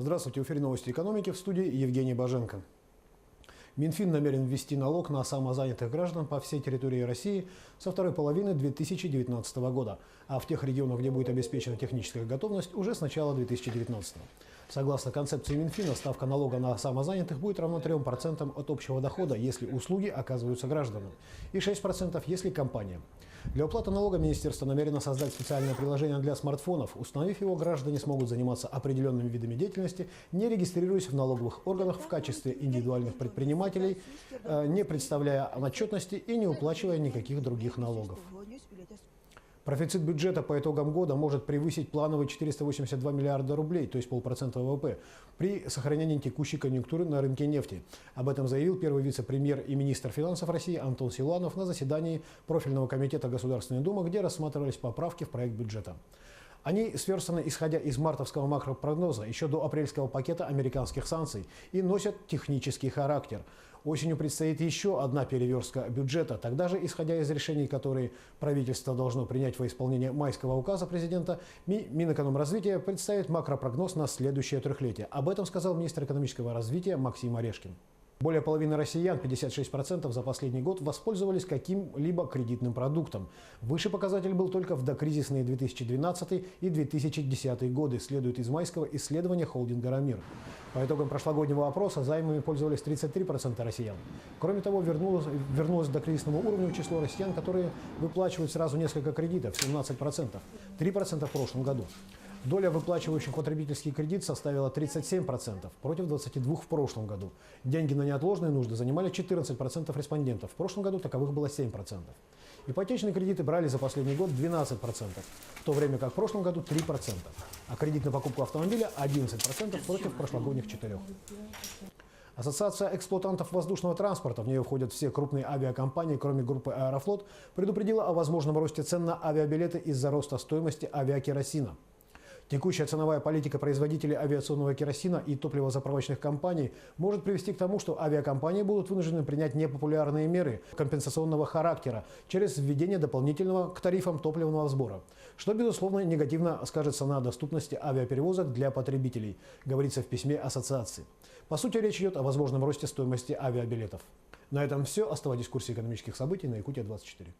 Здравствуйте, в эфире новости экономики, в студии Евгений Боженко. Минфин намерен ввести налог на самозанятых граждан по всей территории России со второй половины 2019 года, а в тех регионах, где будет обеспечена техническая готовность, уже с начала 2019. Согласно концепции Минфина, ставка налога на самозанятых будет равна 3% от общего дохода, если услуги оказываются гражданам, и 6%, если компания. Для уплаты налога министерство намерено создать специальное приложение для смартфонов. Установив его, граждане смогут заниматься определенными видами деятельности, не регистрируясь в налоговых органах в качестве индивидуальных предпринимателей, не представляя отчетности и не уплачивая никаких других налогов. Профицит бюджета по итогам года может превысить плановые 482 миллиарда рублей, то есть 0,5% ВВП, при сохранении текущей конъюнктуры на рынке нефти. Об этом заявил первый вице-премьер и министр финансов России Антон Силуанов на заседании профильного комитета Государственной Думы, где рассматривались поправки в проект бюджета. Они сверстаны, исходя из мартовского макропрогноза, еще до апрельского пакета американских санкций, и носят технический характер. Осенью предстоит еще одна переверстка бюджета. Тогда же, исходя из решений, которые правительство должно принять во исполнение майского указа президента, Минэкономразвития представит макропрогноз на следующее трехлетие. Об этом сказал министр экономического развития Максим Орешкин. Более половины россиян, 56%, за последний год воспользовались каким-либо кредитным продуктом. Выше показатель был только в докризисные 2012 и 2010 годы, следует из майского исследования холдинга «Рамир». По итогам прошлогоднего опроса займами пользовались 33% россиян. Кроме того, вернулось к докризисному уровню число россиян, которые выплачивают сразу несколько кредитов, 17%, 3% в прошлом году. Доля выплачивающих потребительский кредит составила 37%, против 22% в прошлом году. Деньги на неотложные нужды занимали 14% респондентов. В прошлом году таковых было 7%. Ипотечные кредиты брали за последний год 12%, в то время как в прошлом году 3%. А кредит на покупку автомобиля 11% против прошлогодних 4%. Ассоциация эксплуатантов воздушного транспорта, в нее входят все крупные авиакомпании, кроме группы «Аэрофлот», предупредила о возможном росте цен на авиабилеты из-за роста стоимости авиакеросина. Текущая ценовая политика производителей авиационного керосина и топливозаправочных компаний может привести к тому, что авиакомпании будут вынуждены принять непопулярные меры компенсационного характера через введение дополнительного к тарифам топливного сбора, что, безусловно, негативно скажется на доступности авиаперевозок для потребителей, говорится в письме ассоциации. По сути, речь идет о возможном росте стоимости авиабилетов. На этом все. Оставайтесь в курсе экономических событий на Якутия 24.